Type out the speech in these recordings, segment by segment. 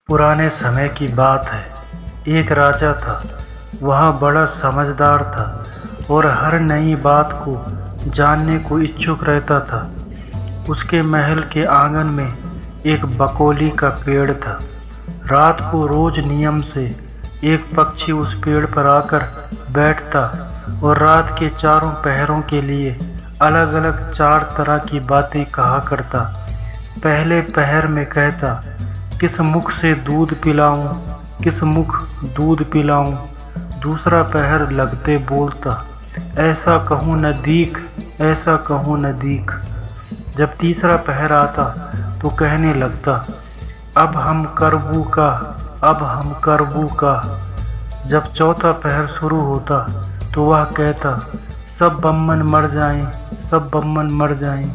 पुराने समय की बात है। एक राजा था। वह बड़ा समझदार था और हर नई बात को जानने को इच्छुक रहता था। उसके महल के आंगन में एक बकोली का पेड़ था। रात को रोज नियम से एक पक्षी उस पेड़ पर आकर बैठता और रात के चारों पहरों के लिए अलग अलग 4 तरह की बातें कहा करता। पहले पहर में कहता, किस मुख से दूध पिलाऊं, किस मुख दूध पिलाऊं। दूसरा पहर लगते बोलता, ऐसा कहूँ न दीख, ऐसा कहूँ न दीख। जब तीसरा पहर आता तो कहने लगता, अब हम करबू का, अब हम करबू का। जब चौथा पहर शुरू होता तो वह कहता, सब बम्मन मर जाएं, सब बम्मन मर जाएं।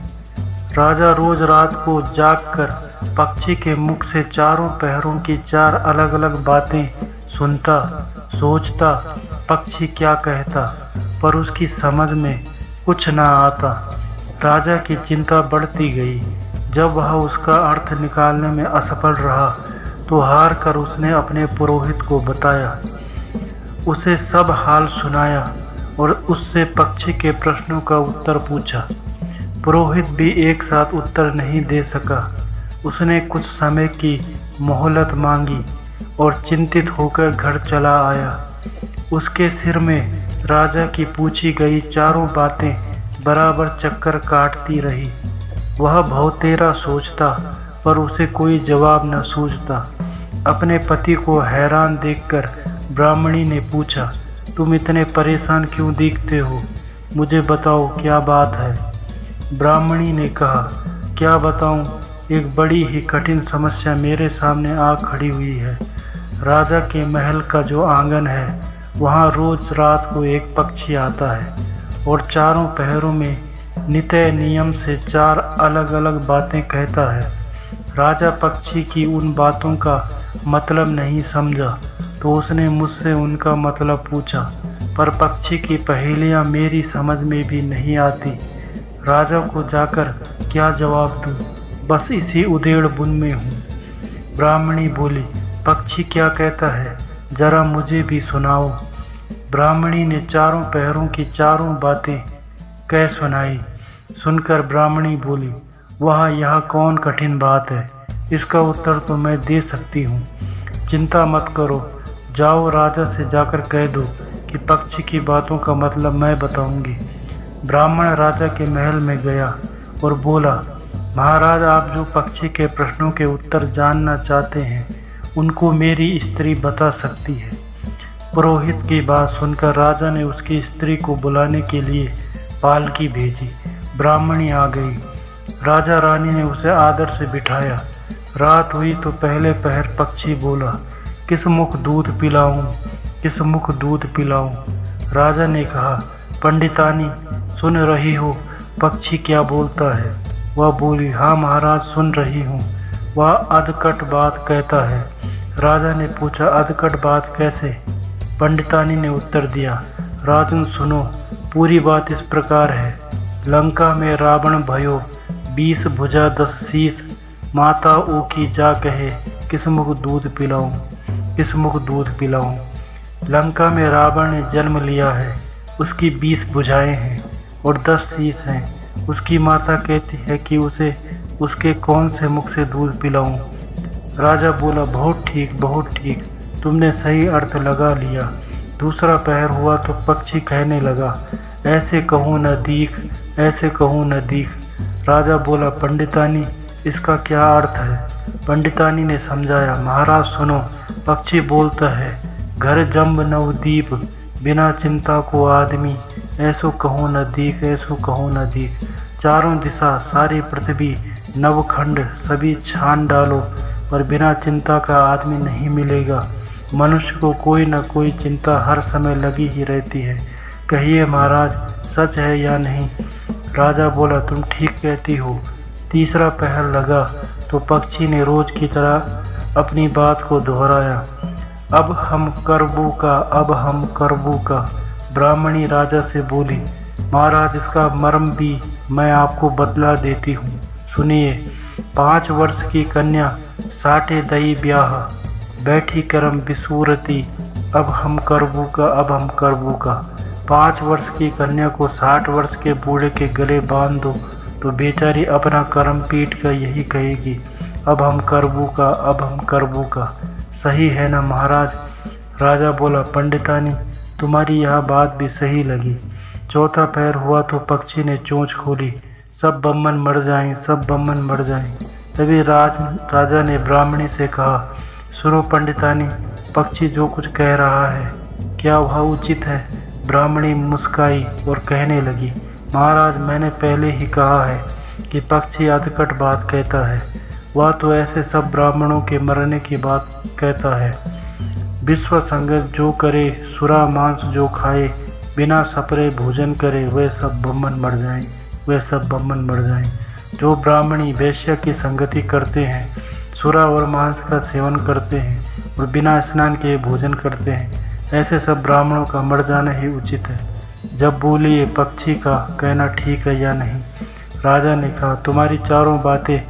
राजा रोज रात को जागकर पक्षी के मुख से चारों पहरों की 4 अलग अलग बातें सुनता, सोचता पक्षी क्या कहता, पर उसकी समझ में कुछ न आता। राजा की चिंता बढ़ती गई। जब वह उसका अर्थ निकालने में असफल रहा तो हार कर उसने अपने पुरोहित को बताया। उसे सब हाल सुनाया और उससे पक्षी के प्रश्नों का उत्तर पूछा। पुरोहित भी एक साथ उत्तर नहीं दे सका। उसने कुछ समय की मोहलत मांगी और चिंतित होकर घर चला आया। उसके सिर में राजा की पूछी गई चारों बातें बराबर चक्कर काटती रही। वह बहुतेरा सोचता पर उसे कोई जवाब न सूझता। अपने पति को हैरान देखकर ब्राह्मणी ने पूछा, तुम इतने परेशान क्यों दिखते हो? मुझे बताओ क्या बात है? ब्राह्मणी ने कहा, क्या बताऊं, एक बड़ी ही कठिन समस्या मेरे सामने आ खड़ी हुई है। राजा के महल का जो आंगन है वहाँ रोज रात को एक पक्षी आता है और चारों पहरों में नित्य नियम से 4 अलग अलग बातें कहता है। राजा पक्षी की उन बातों का मतलब नहीं समझा तो उसने मुझसे उनका मतलब पूछा, पर पक्षी की पहेलियाँ मेरी समझ में भी नहीं आती। राजा को जाकर क्या जवाब दूँ? बस इसी उधेड़ बुन में हूँ। ब्राह्मणी बोली, पक्षी क्या कहता है, जरा मुझे भी सुनाओ। ब्राह्मणी ने चारों पहरों की चारों बातें कह सुनाई। सुनकर ब्राह्मणी बोली, वह यह कौन कठिन बात है, इसका उत्तर तो मैं दे सकती हूँ। चिंता मत करो, जाओ राजा से जाकर कह दो कि पक्षी की बातों का मतलब मैं बताऊंगी। ब्राह्मण राजा के महल में गया और बोला, महाराज, आप जो पक्षी के प्रश्नों के उत्तर जानना चाहते हैं उनको मेरी स्त्री बता सकती है। पुरोहित की बात सुनकर राजा ने उसकी स्त्री को बुलाने के लिए पालकी भेजी। ब्राह्मणी आ गई। राजा रानी ने उसे आदर से बिठाया। रात हुई तो पहले पहर पक्षी बोला, किस मुख दूध पिलाऊं, किस मुख दूध पिलाऊं। राजा ने कहा, पंडितानी सुन रही हो पक्षी क्या बोलता है? वह बोली, हाँ महाराज सुन रही हूँ। वह अधकट बात कहता है। राजा ने पूछा, अधकट बात कैसे? पंडितानी ने उत्तर दिया, राजन सुनो, पूरी बात इस प्रकार है। लंका में रावण भयो, 20 भुजा 10 शीस, माता ओ की जा कहे, किस मुख दूध पिलाऊं, किस मुख दूध पिलाऊं। लंका में रावण ने जन्म लिया है। उसकी 20 भुजाएं हैं और 10 शीस हैं। उसकी माता कहती है कि उसे उसके कौन से मुख से दूध पिलाऊं। राजा बोला, बहुत ठीक, बहुत ठीक, तुमने सही अर्थ लगा लिया। दूसरा पहर हुआ तो पक्षी कहने लगा, ऐसे कहूँ न दीख, ऐसे कहूँ न दीख। राजा बोला, पंडितानी इसका क्या अर्थ है? पंडितानी ने समझाया, महाराज सुनो, पक्षी बोलता है, घर जम्ब नवदीप, बिना चिंता को आदमी, ऐसो कहूँ न दीख, ऐसो कहूँ न दीख। चारों दिशा सारी पृथ्वी नवखंड सभी छान डालो पर बिना चिंता का आदमी नहीं मिलेगा। मनुष्य को कोई न कोई चिंता हर समय लगी ही रहती है। कहिए महाराज, सच है या नहीं? राजा बोला, तुम ठीक कहती हो। तीसरा पहर लगा तो पक्षी ने रोज की तरह अपनी बात को दोहराया, अब हम करबू का, अब हम करबू का। ब्राह्मणी राजा से बोली, महाराज इसका मर्म भी मैं आपको बतला देती हूँ, सुनिए। 5 वर्ष की कन्या साठे दई ब्याह, बैठी करम बिसूरती, अब हम करबू का, अब हम करबू का। 5 वर्ष की कन्या को 60 वर्ष के बूढ़े के गले बांध दो तो बेचारी अपना कर्म पीट कर यही कहेगी, अब हम करबू का, अब हम करबू का। सही है ना महाराज? राजा बोला, पंडितानी तुम्हारी यह बात भी सही लगी। चौथा पैर हुआ तो पक्षी ने चोंच खोली, सब बम्मन मर जाएं, सब बम्मन मर जाएं। तभी राजा ने ब्राह्मणी से कहा, सुनो पंडितानी, पक्षी जो कुछ कह रहा है क्या वह उचित है? ब्राह्मणी मुस्काई और कहने लगी, महाराज मैंने पहले ही कहा है कि पक्षी अधकट बात कहता है। वह तो ऐसे सब ब्राह्मणों के मरने की बात कहता है। विश्व संगत जो करे, सुरा मांस जो खाए, बिना सपरे भोजन करे, वे सब बम्मन मर जाएं, वे सब बम्मन मर जाएं। जो ब्राह्मणी वैश्य की संगति करते हैं, सुरा और मांस का सेवन करते हैं और बिना स्नान किए भोजन करते हैं, ऐसे सब ब्राह्मणों का मर जाना ही उचित है। जब बोलिए पक्षी का कहना ठीक है या नहीं? राजा ने कहा, तुम्हारी चारों बातें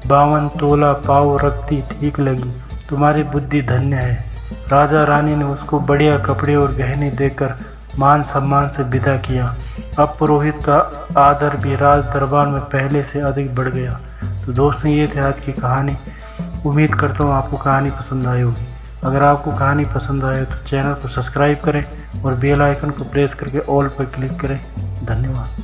52 तोला पाव रखती ठीक लगी, तुम्हारी बुद्धि धन्य है। राजा रानी ने उसको बढ़िया कपड़े और गहने देकर मान सम्मान से विदा किया। अब पुरोहित का आदर भी राज दरबार में पहले से अधिक बढ़ गया। तो दोस्तों, ये थी आज की कहानी। उम्मीद करता हूँ आपको कहानी पसंद आई होगी। अगर आपको कहानी पसंद आए तो चैनल को सब्सक्राइब करें और बेल आइकन को प्रेस करके ऑल पर क्लिक करें। धन्यवाद।